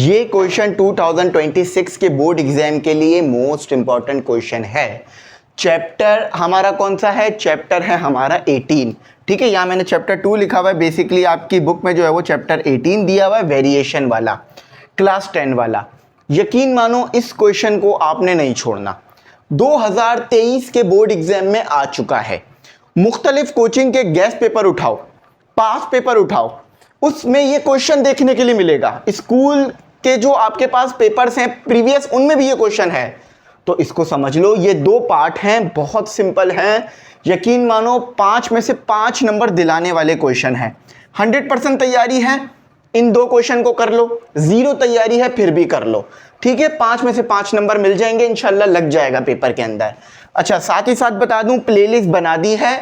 ये क्वेश्चन 2026 के board exam के लिए मोस्ट इंपॉर्टेंट क्वेश्चन है। चैप्टर हमारा कौन सा है? चैप्टर है हमारा 18। ठीक है, यहाँ मैंने चैप्टर 2 लिखा हुआ है। बेसिकली आपकी बुक में जो है वो चैप्टर 18 दिया हुआ है, वेरिएशन वाला, क्लास 10 वाला। यकीन मानो इस क्वेश्चन को आपने नहीं छोड़ना। 2023 के बोर्ड एग्जाम में आ चुका है। मुख्तलिफ कोचिंग के गेस्ट पेपर उठाओ, पास पेपर उठाओ, उसमें ये क्वेश्चन देखने के लिए मिलेगा। स्कूल के जो आपके पास पेपर्स हैं प्रीवियस, उनमें भी ये क्वेश्चन है। तो इसको समझ लो, ये 2 पार्ट हैं, बहुत सिंपल हैं। यकीन मानो 5 में से 5 नंबर दिलाने वाले क्वेश्चन हैं। 100% तैयारी है, इन 2 क्वेश्चन को कर लो। 0 तैयारी है फिर भी कर लो। ठीक है, 5 में से 5 नंबर मिल जाएंगे, इंशाल्लाह लग जाएगा पेपर के अंदर। अच्छा, साथ ही साथ बता दूं, प्लेलिस्ट बना दी है।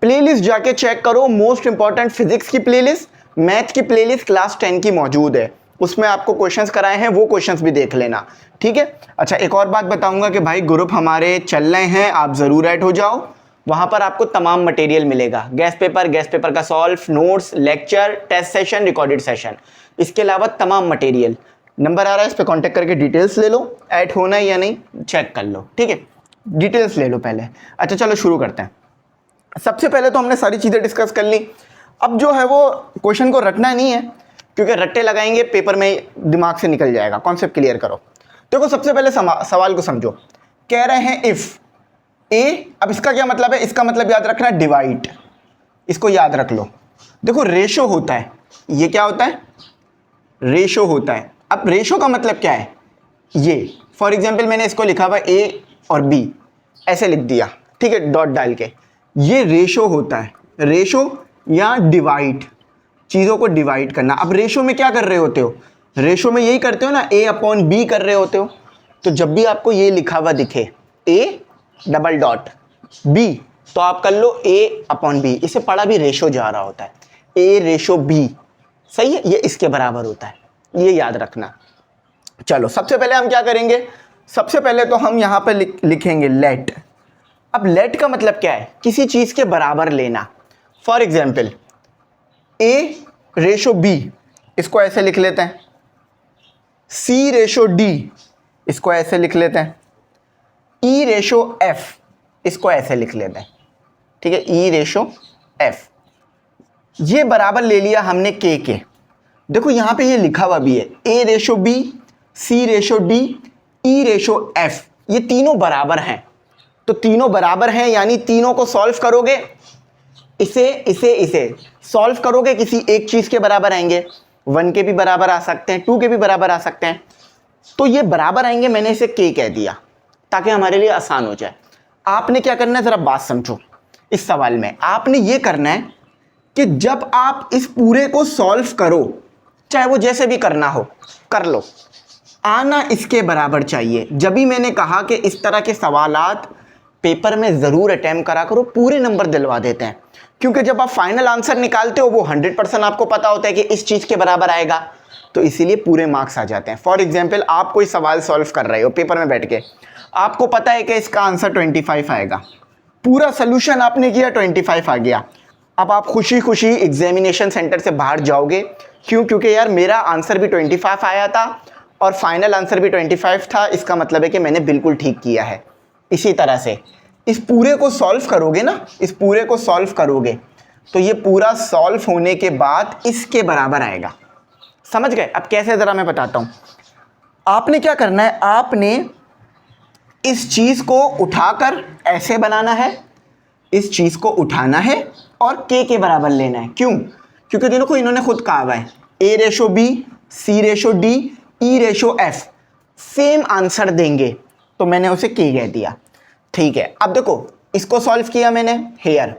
प्लेलिस्ट जाके चेक करो। मोस्ट इंपॉर्टेंट फिजिक्स की प्लेलिस्ट, मैथ की प्लेलिस्ट क्लास 10 की मौजूद है। उसमें आपको क्वेश्चंस कराए हैं, वो क्वेश्चंस भी देख लेना। ठीक है। अच्छा, एक और बात बताऊंगा कि भाई ग्रुप हमारे चल रहे हैं, आप ज़रूर ऐड हो जाओ। वहाँ पर आपको तमाम मटेरियल मिलेगा, गेस्ट पेपर का solve, notes, lecture, test session, recorded session, इसके अलावा तमाम मटेरियल। नंबर आ रहा है, इस पर कॉन्टेक्ट करके डिटेल्स ले लो। ऐड होना है या नहीं चेक कर लो। ठीक है, डिटेल्स ले लो पहले। अच्छा चलो शुरू करते हैं। सबसे पहले तो हमने सारी चीज़ें डिस्कस कर ली। अब जो है वो क्वेश्चन को रटना नहीं है, क्योंकि रट्टे लगाएंगे पेपर में दिमाग से निकल जाएगा। कॉन्सेप्ट क्लियर करो। देखो, सबसे पहले सवाल को समझो। कह रहे हैं इफ़ ए, अब इसका क्या मतलब है? इसका मतलब याद रखना, डिवाइड। इसको याद रख लो। देखो, रेशो होता है, ये क्या होता है? रेशो होता है। अब रेशो का मतलब क्या है? ये फॉर एग्जाम्पल मैंने इसको लिखा हुआ ए और बी, ऐसे लिख दिया। ठीक है, डॉट डाल के। ये रेशो होता है। रेशो या डिवाइड, चीज़ों को डिवाइड करना। अब रेशो में क्या कर रहे होते हो? रेशो में यही करते हो ना, ए अपॉन बी कर रहे होते हो। तो जब भी आपको ये लिखा हुआ दिखे ए डबल डॉट बी, तो आप कर लो ए अपॉन बी। इसे पढ़ा भी रेशो जा रहा होता है, ए रेशो बी। सही है, ये इसके बराबर होता है, ये याद रखना। चलो, सबसे पहले हम क्या करेंगे? सबसे पहले तो हम यहाँ पे लिखेंगे लेट। अब लेट का मतलब क्या है? किसी चीज़ के बराबर लेना। For example A ratio B, इसको ऐसे लिख लेते हैं। सी रेशो डी, इसको ऐसे लिख लेते हैं। ई रेशो एफ, इसको ऐसे लिख लेते हैं। ठीक है, ई रेशो एफ। ये बराबर ले लिया हमने के। देखो यहाँ पे ये लिखा हुआ भी है, A ratio B, C ratio D, E ratio F. ये तीनों बराबर हैं। तो तीनों बराबर हैं यानी तीनों को सॉल्व करोगे, इसे सॉल्व करोगे, किसी एक चीज़ के बराबर आएंगे। 1 के भी बराबर आ सकते हैं, 2 के भी बराबर आ सकते हैं। तो ये बराबर आएंगे, मैंने इसे के कह दिया ताकि हमारे लिए आसान हो जाए। आपने क्या करना है, ज़रा बात समझो। इस सवाल में आपने ये करना है कि जब आप इस पूरे को सॉल्व करो, चाहे वो जैसे भी करना हो कर लो, आना इसके बराबर चाहिए। जब भी मैंने कहा कि इस तरह के सवालात पेपर में ज़रूर अटैम्प्ट करा करो, पूरे नंबर दिलवा देते हैं। क्योंकि जब आप फाइनल आंसर निकालते हो वो 100% आपको पता होता है कि इस चीज़ के बराबर आएगा, तो इसीलिए पूरे मार्क्स आ जाते हैं। फॉर एग्जाम्पल, आप कोई सवाल सॉल्व कर रहे हो पेपर में बैठ के, आपको पता है कि इसका आंसर 25 आएगा, पूरा सोल्यूशन आपने किया, 25 आ गया। अब आप खुशी खुशी एग्जामिनेशन सेंटर से बाहर जाओगे। क्यों? क्योंकि यार मेरा आंसर भी 25 आया था और फाइनल आंसर भी 25 था, इसका मतलब है कि मैंने बिल्कुल ठीक किया है। इसी तरह से इस पूरे को सॉल्व करोगे ना, इस पूरे को सॉल्व करोगे तो ये पूरा सॉल्व होने के बाद इसके बराबर आएगा। समझ गए? अब कैसे, ज़रा मैं बताता हूँ। आपने क्या करना है, आपने इस चीज़ को उठाकर ऐसे बनाना है, इस चीज़ को उठाना है और के बराबर लेना है। क्यों? क्योंकि देखो इन्होंने खुद कहा हुआ है A ratio B, C ratio D, E ratio F, same answer देंगे, तो मैंने उसे के कह दिया। ठीक है, अब देखो इसको सॉल्व किया मैंने, हेयर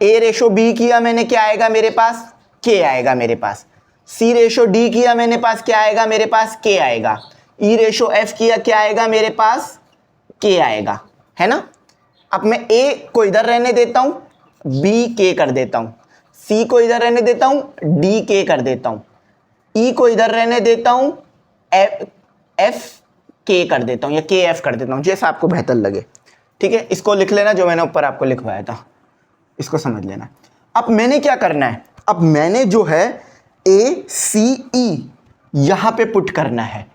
ए रेशो बी किया मैंने, क्या आएगा मेरे पास? के आएगा मेरे पास। सी रेशो डी किया मैंने, पास क्या आएगा मेरे पास? के आएगा। ई रेशो एफ किया, क्या आएगा मेरे पास? के आएगा, है ना। अब मैं ए को इधर रहने देता हूं, बी के कर देता हूं, सी को इधर रहने देता हूं, डी के कर देता हूं, ई को इधर रहने देता हूं, एफ के कर देता हूं या के एफ कर देता हूं, जैसा आपको बेहतर लगे। ठीक है, इसको लिख लेना जो मैंने ऊपर आपको लिखवाया था, इसको समझ लेना। अब मैंने क्या करना है, अब मैंने जो है ए सी ई यहाँ पे पुट करना है।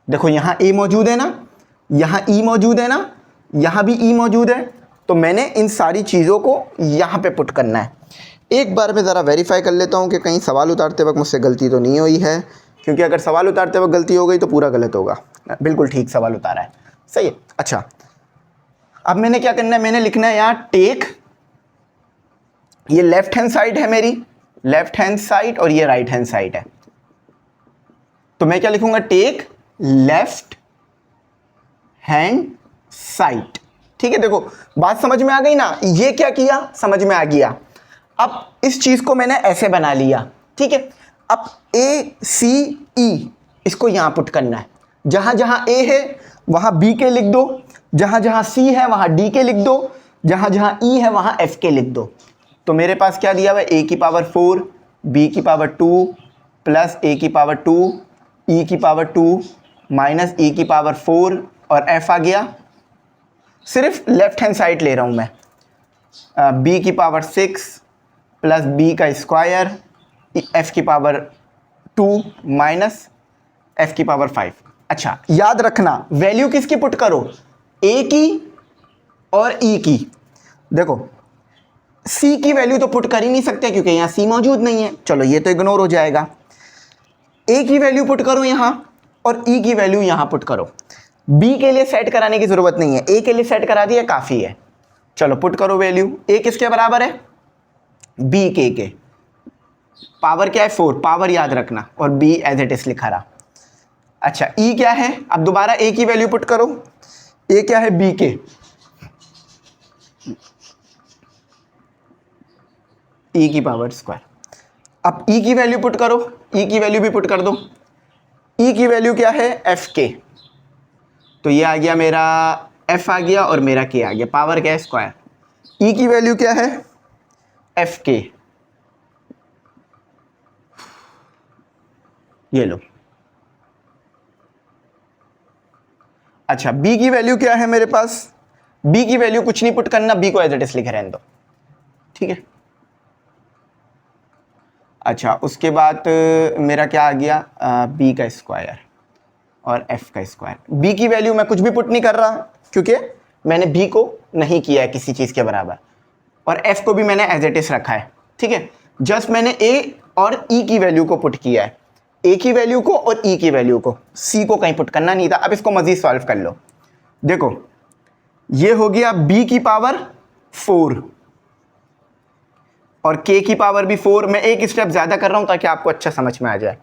देखो यहाँ ए मौजूद है ना, यहाँ ई मौजूद है ना, यहाँ भी ई मौजूद है, तो मैंने इन सारी चीज़ों को यहाँ पे पुट करना है। एक बार मैं ज़रा वेरीफाई कर लेता हूँ कि कहीं सवाल उतारते वक्त मुझसे गलती तो नहीं हुई है, क्योंकि अगर सवाल उतारते वक्त गलती हो गई तो पूरा गलत होगा। बिल्कुल ठीक सवाल उतारा है, सही है। अच्छा, अब मैंने क्या करना है, मैंने लिखना है यहाँ टेक, ये लेफ्ट हैंड साइड है मेरी, लेफ्ट हैंड साइड, और ये राइट हैंड साइड है। तो मैं क्या लिखूंगा, टेक लेफ्ट हैंड साइड। ठीक है, देखो बात समझ में आ गई ना, ये क्या किया, समझ में आ गया। अब इस चीज को मैंने ऐसे बना लिया, ठीक है। अब ए सी ई इसको यहां पुट करना है, जहां जहां ए है वहां बी के लिख दो, जहां जहां सी है वहां डी के लिख दो, जहां जहां ई है वहां एफ के लिख दो। तो मेरे पास क्या दिया हुआ है, ए की पावर 4, बी की पावर 2 प्लस ए की पावर 2, ई की पावर 2 माइनस ई की पावर 4, और एफ आ गया। सिर्फ लेफ्ट हैंड साइड ले रहा हूं मैं, बी की पावर 6 प्लस बी का स्क्वायर, एफ की पावर 2 माइनस एफ की पावर 5। अच्छा, याद रखना वैल्यू किसकी पुट करो, ए की और ई की। देखो सी की वैल्यू तो पुट कर ही नहीं सकते क्योंकि यहाँ सी मौजूद नहीं है, चलो ये तो इग्नोर हो जाएगा। ए की वैल्यू पुट करो यहाँ, और ई की वैल्यू यहाँ पुट करो। बी के लिए सेट कराने की जरूरत नहीं है, ए के लिए सेट करा दिया काफ़ी है। चलो पुट करो वैल्यू, ए किसके बराबर है, बी के पावर क्या है 4, पावर याद रखना, और बी एज इट इज लिखा रहा। अच्छा, ई क्या है, अब दोबारा ए की वैल्यू पुट करो, ए क्या है, बी के, ई की पावर स्क्वायर। अब ई की वैल्यू पुट करो, ई की वैल्यू भी पुट कर दो, ई की वैल्यू क्या है, एफ के, तो ये आ गया मेरा एफ आ गया और मेरा के आ गया, पावर क्या है स्क्वायर। ई की वैल्यू क्या है, एफ के, ये लो। अच्छा, बी की वैल्यू क्या है मेरे पास, बी की वैल्यू कुछ नहीं पुट करना, बी को एज इट इज लिखे रहने दो, ठीक है। अच्छा, उसके बाद मेरा क्या आ गया, बी का स्क्वायर और एफ का स्क्वायर। बी की वैल्यू मैं कुछ भी पुट नहीं कर रहा क्योंकि मैंने बी को नहीं किया है किसी चीज़ के बराबर, और एफ को भी मैंने एज इट इज रखा है, ठीक है। जस्ट मैंने ए और ई की वैल्यू को पुट किया है, ए की वैल्यू को और ई की वैल्यू को, सी को कहीं पुट करना नहीं था। अब इसको मजीद सॉल्व कर लो। देखो ये हो गया बी की पावर 4 और के की पावर भी 4, मैं एक स्टेप ज़्यादा कर रहा हूँ ताकि आपको अच्छा समझ में आ जाए,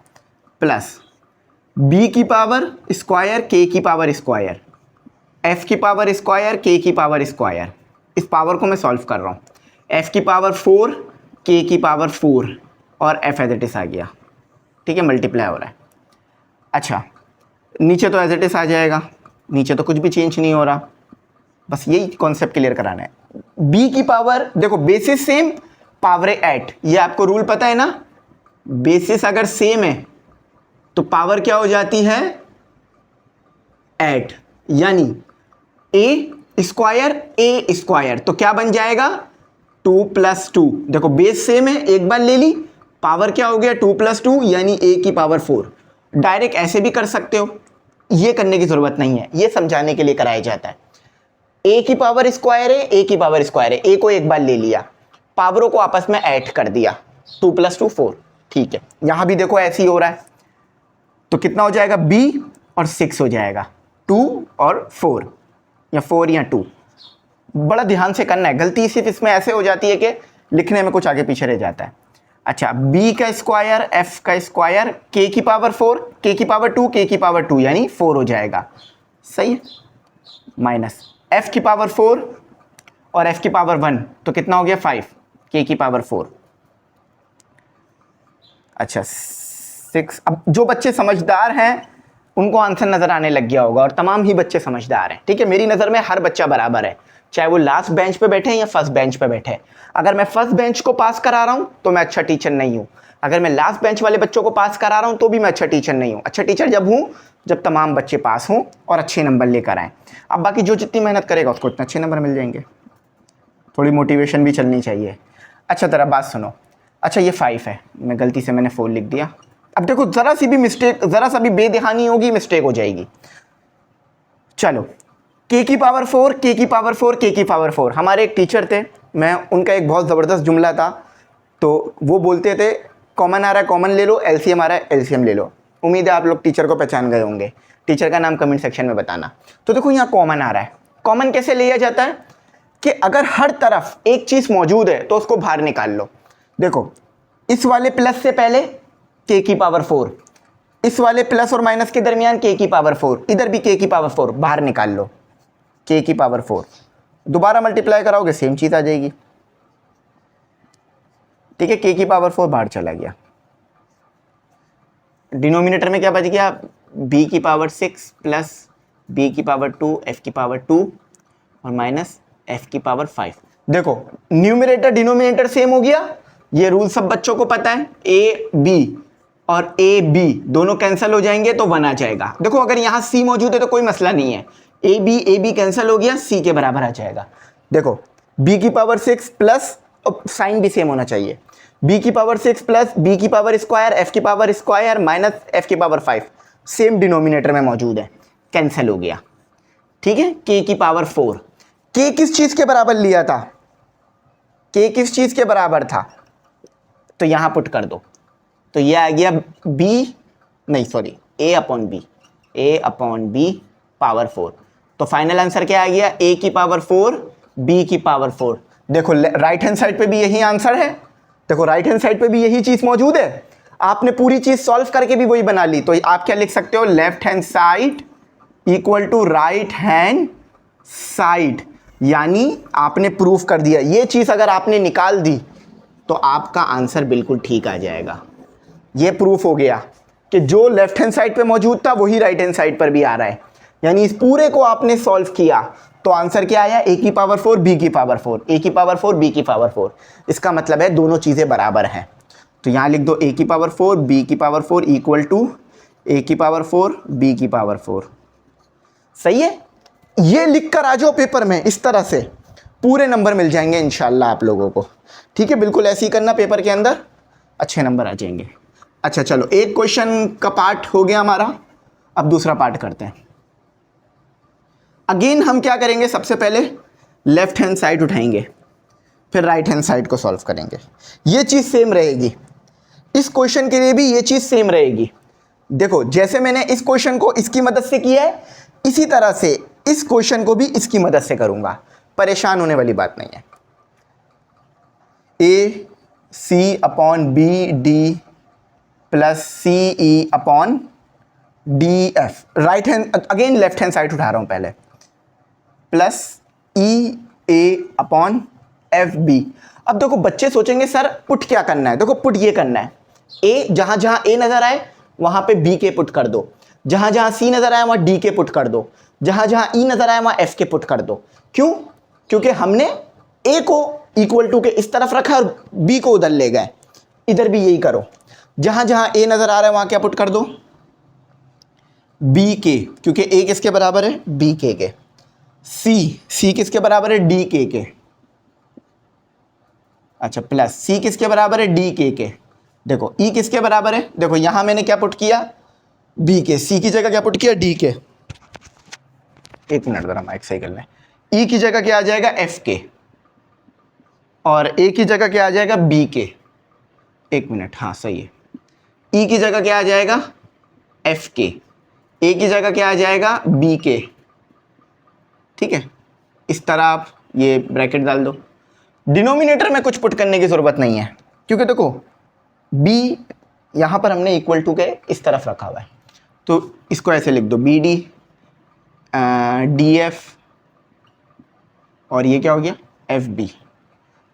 प्लस बी की पावर स्क्वायर, के की पावर स्क्वायर, एफ की पावर स्क्वायर, के की पावर स्क्वायर। इस पावर को मैं सॉल्व कर रहा हूँ, एफ की पावर 4, के की पावर 4, और एफ एज इट इज आ गया, ठीक है, मल्टीप्लाई हो रहा है। अच्छा, नीचे तो एज इट इज आ जाएगा, नीचे तो कुछ भी चेंज नहीं हो रहा, बस यही कॉन्सेप्ट क्लियर कराना है। बी की पावर, देखो बेसिस सेम पावर 8, ये आपको रूल पता है ना, बेसिस अगर सेम है तो पावर क्या हो जाती है 8, यानी ए स्क्वायर ए स्क्वायर, तो क्या बन जाएगा 2 + 2। देखो बेस सेम है, एक बार ले ली, पावर क्या हो गया 2 + 2 यानी ए की पावर 4। डायरेक्ट ऐसे भी कर सकते हो, ये करने की जरूरत नहीं है, ये समझाने के लिए कराया जाता है। ए की पावर स्क्वायर है, ए की पावर स्क्वायर है, ए को एक बार ले लिया, पावरों को आपस में ऐड कर दिया, 2 + 2 4, ठीक है। यहां भी देखो ऐसे ही हो रहा है, तो कितना हो जाएगा b और 6 हो जाएगा, 2 और 4 या 4 या 2। बड़ा ध्यान से करना है, गलती सिर्फ इसमें ऐसे हो जाती है कि लिखने में कुछ आगे पीछे रह जाता है। अच्छा, b का स्क्वायर, f का स्क्वायर, k की पावर 4, k की पावर 2, k की पावर 2 यानी 4 हो जाएगा, सही है, माइनस f की पावर 4 और f की पावर 1, तो कितना हो गया 5, k की पावर 4। अच्छा 6। अब जो बच्चे समझदार हैं उनको आंसर नज़र आने लग गया होगा, और तमाम ही बच्चे समझदार हैं, ठीक है। मेरी नज़र में हर बच्चा बराबर है, चाहे वो लास्ट बेंच पे बैठे या फर्स्ट बेंच पे बैठे। अगर मैं फर्स्ट बेंच को पास करा रहा हूँ तो मैं अच्छा टीचर नहीं हूँ, अगर मैं लास्ट बेंच वाले बच्चों को पास करा रहा हूँ तो भी मैं अच्छा टीचर नहीं हूँ। अच्छा टीचर जब हूँ जब तमाम बच्चे पास हों और अच्छे नंबर लेकर आएँ। अब बाकी जो जितनी मेहनत करेगा उसको उतने अच्छे नंबर मिल जाएंगे, थोड़ी मोटिवेशन भी चलनी चाहिए। अच्छा तरह बात सुनो, अच्छा ये 5 है, मैं गलती से मैंने 4 लिख दिया। अब देखो ज़रा सी भी मिस्टेक, ज़रा सा भी बेध्यानी होगी, मिस्टेक हो जाएगी। चलो k की पावर 4, k की पावर 4, k की पावर 4। हमारे एक टीचर थे, मैं उनका एक बहुत ज़बरदस्त जुमला था, तो वो बोलते थे कॉमन आ रहा है कॉमन ले लो, एलसीएम आ रहा है एलसीएम ले लो। उम्मीद है आप लोग टीचर को पहचान गए होंगे, टीचर का नाम कमेंट सेक्शन में बताना। तो देखो यहाँ कॉमन आ रहा है, कॉमन कैसे लिया जाता है कि अगर हर तरफ एक चीज़ मौजूद है तो उसको बाहर निकाल लो। देखो इस वाले प्लस से पहले k की पावर 4, इस वाले प्लस और माइनस के दरमियान k की पावर 4, इधर भी k की पावर 4, बाहर निकाल लो k की पावर 4, दोबारा मल्टीप्लाई कराओगे सेम चीज़ आ जाएगी। ठीक है, k की पावर 4 बाहर चला गया, डिनोमिनेटर में क्या बच गया, b की पावर 6 प्लस b की पावर 2 f की पावर 2 और माइनस f की पावर 5। देखो न्यूमरेटर डिनोमिनेटर सेम हो गया, ये रूल सब बच्चों को पता है, a b और a b दोनों कैंसिल हो जाएंगे तो 1 आ जाएगा। देखो अगर यहाँ c मौजूद है तो कोई मसला नहीं है, a b कैंसिल हो गया, c के बराबर आ जाएगा। देखो b की पावर 6 प्लस, साइन भी सेम होना चाहिए, b की पावर 6 प्लस b की पावर स्क्वायर f की पावर स्क्वायर माइनस f की पावर 5 सेम डिनोमिनेटर में मौजूद है, कैंसिल हो गया। ठीक है, k की पावर 4, k किस चीज के बराबर लिया था, k किस चीज के बराबर था, तो यहां पुट कर दो, तो ये आ गया b, नहीं sorry a upon b power 4। तो फाइनल आंसर क्या आ गया, a की पावर 4 b की पावर 4। देखो राइट हैंड साइड पे भी यही आंसर है, देखो राइट हैंड साइड पे भी यही चीज मौजूद है, आपने पूरी चीज सॉल्व करके भी वही बना ली। तो आप क्या लिख सकते हो, left hand side equal to right hand side, यानी आपने प्रूफ कर दिया। ये चीज अगर आपने निकाल दी तो आपका आंसर बिल्कुल ठीक आ जाएगा। ये प्रूफ हो गया कि जो लेफ्ट हैंड साइड पे मौजूद था वही राइट हैंड साइड पर भी आ रहा है, यानी इस पूरे को आपने सॉल्व किया तो आंसर क्या आया, a की पावर 4 b की पावर 4, a की पावर 4 b की पावर 4। इसका मतलब है दोनों चीजें बराबर हैं, तो यहां लिख दो a की पावर 4 b की पावर 4 इक्वल टू a की पावर 4 b की पावर 4। सही है, ये लिख कर आ जाओ पेपर में, इस तरह से पूरे नंबर मिल जाएंगे इंशाल्लाह आप लोगों को। ठीक है, बिल्कुल ऐसे ही करना, पेपर के अंदर अच्छे नंबर आ जाएंगे। अच्छा चलो, एक क्वेश्चन का पार्ट हो गया हमारा, अब दूसरा पार्ट करते हैं। अगेन हम क्या करेंगे, सबसे पहले लेफ्ट हैंड साइड उठाएंगे, फिर राइट हैंड साइड को सॉल्व करेंगे। ये चीज़ सेम रहेगी, इस क्वेश्चन के लिए भी ये चीज़ सेम रहेगी। देखो जैसे मैंने इस क्वेश्चन को इसकी मदद से किया है, इसी तरह से इस क्वेश्चन को भी इसकी मदद से करूंगा, परेशान होने वाली बात नहीं है। A C upon B D plus C E upon D F, right hand again left hand side उठा रहा हूं पहले, plus E A upon F B. अब देखो बच्चे सोचेंगे सर पुट क्या करना है, देखो पुट ये करना है, ए जहां जहां ए नजर आए वहां पे बी के पुट कर दो, जहां जहां सी नजर आए वहां डी के पुट कर दो, जहां जहां ई नजर आए वहां एफ के पुट कर दो। क्यों, क्योंकि हमने ए को इक्वल टू के इस तरफ रखा और बी को उधर ले गए, इधर भी यही करो, जहां जहां ए नजर आ रहा है वहां क्या पुट कर दो, बी के, क्योंकि ए किसके बराबर है, बी के। सी किसके बराबर है, डी के। अच्छा प्लस सी किसके बराबर है, डी के। देखो ई किसके बराबर है, देखो यहां मैंने क्या पुट किया, बी के, सी की जगह क्या पुट किया, डी के। एक मिनट जरा माइक सही कर लें, ई की जगह क्या आ जाएगा, एफ के, और ए की जगह क्या आ जाएगा, बी के। एक मिनट, हाँ सही है, ई की जगह क्या आ जाएगा, एफ के, ए की जगह क्या आ जाएगा, बी के। ठीक है, इस तरह आप ये ब्रैकेट डाल दो। डिनोमिनेटर में कुछ पुट करने की ज़रूरत नहीं है, क्योंकि देखो b यहाँ पर हमने इक्वल टू के इस तरफ रखा हुआ है, तो इसको ऐसे लिख दो, बी डी डी एफ, और ये क्या हो गया, एफ बी।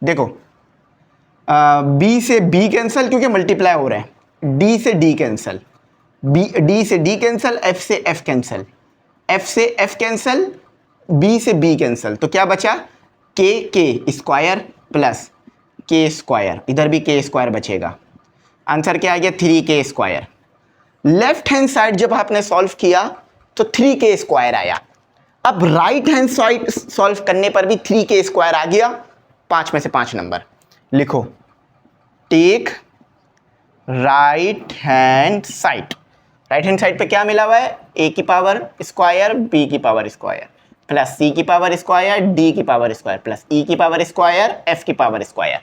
देखो b से b कैंसिल क्योंकि मल्टीप्लाई हो रहा है, d से d कैंसिल, d से d कैंसिल, f से f कैंसिल, f से f कैंसिल, b से b कैंसिल, तो क्या बचा, के स्क्वायर प्लस के स्क्वायर, इधर भी के स्क्वायर बचेगा। आंसर क्या आ गया, 3k square. Left hand side जब आपने सॉल्व किया तो 3k स्क्वायर आया। अब राइट हैंड साइड सॉल्व करने पर भी 3k स्क्वायर आ गया, 5 में से 5 नंबर लिखो। Take right hand side. Right hand side पे क्या मिला हुआ है, a की पावर स्क्वायर b की पावर स्क्वायर प्लस c की पावर स्क्वायर d की पावर स्क्वायर प्लस e की पावर स्क्वायर f की पावर स्क्वायर।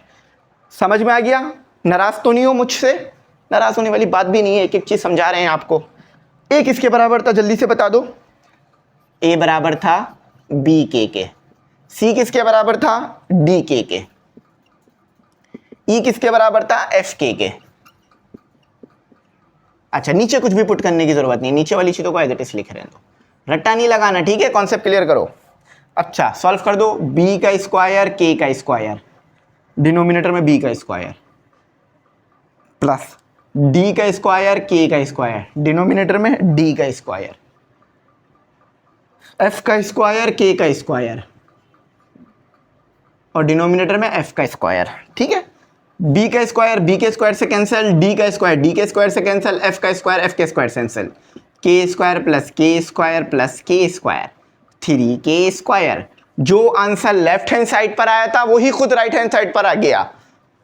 समझ में आ गया? नाराज तो नहीं हो मुझसे? नाराज होने वाली बात भी नहीं है, एक एक चीज समझा रहे हैं आपको। a किसके बराबर था जल्दी से बता दो? a बराबर था b के। c किसके बराबर था? d के। e किसके बराबर था? f के। अच्छा, नीचे कुछ भी पुट करने की जरूरत नहीं, नीचे वाली चीजों को एज इट इज लिख रहे हैं, तो रट्टा नहीं लगाना, ठीक है? कॉन्सेप्ट क्लियर करो। अच्छा, सॉल्व कर दो। b का स्क्वायर k का स्क्वायर, डिनोमिनेटर में b का स्क्वायर प्लस d का स्क्वायर k का स्क्वायर, डिनोमिनेटर में d का स्क्वायर, f का स्क्वायर k का स्क्वायर और डिनोमिनेटर में f का स्क्वायर। ठीक है? b का स्क्वायर b के स्क्वायर से कैंसिल, d का स्क्वायर d के स्क्वायर से कैंसिल, f का स्क्वायर f के स्क्वायर से cancel, k square plus k square plus k square 3k square. जो आंसर लेफ्ट हैंड साइड पर आया था वही खुद राइट हैंड साइड पर आ गया।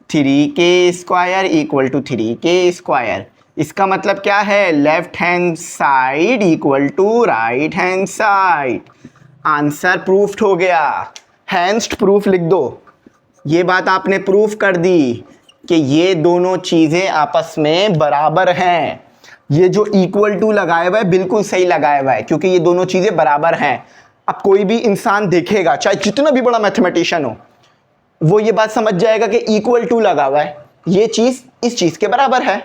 3k square equal to 3k square. इसका मतलब क्या है? Left hand side equal to right hand side. Answer proofed हो गया। हैंस्ड प्रूफ लिख दो। ये बात आपने प्रूफ कर दी कि ये दोनों चीजें आपस में बराबर हैं। ये जो इक्वल टू लगाया हुआ है बिल्कुल सही लगाया हुआ है, क्योंकि ये दोनों चीजें बराबर हैं। अब कोई भी इंसान देखेगा, चाहे जितना भी बड़ा मैथमेटिशियन हो, वो ये बात समझ जाएगा कि इक्वल टू लगा हुआ है, ये चीज इस चीज के बराबर है।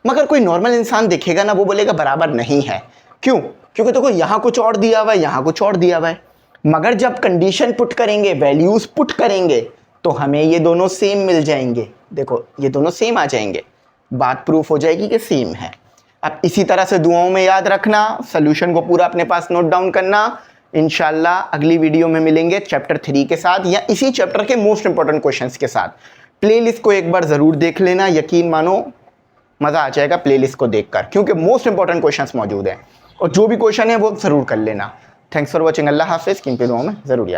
मगर कोई नॉर्मल इंसान देखेगा ना, वो बोलेगा बराबर नहीं है। क्यों? क्योंकि देखो यहां कुछ और दिया हुआ है, यहां कुछ और दिया हुआ है। मगर जब कंडीशन पुट करेंगे, वैल्यूज पुट करेंगे, तो हमें ये दोनों सेम मिल जाएंगे। देखो ये दोनों सेम आ जाएंगे, बात प्रूफ हो जाएगी कि सेम है। अब इसी तरह से दुआओं में याद रखना, सॉल्यूशन को पूरा अपने पास नोट डाउन करना। इंशाल्लाह अगली वीडियो में मिलेंगे चैप्टर 3 के साथ, या इसी चैप्टर के मोस्ट इंपॉर्टेंट क्वेश्चंस के साथ। प्लेलिस्ट को एक बार जरूर देख लेना, यकीन मानो मजा आ जाएगा प्लेलिस्ट को देखकर, क्योंकि मोस्ट इंपॉर्टेंट क्वेश्चंस मौजूद हैं और जो भी क्वेश्चन है वो जरूर कर लेना। Thanks for watching. अल्लाह हाफिज़। किन पे दुआओं में जरूर याद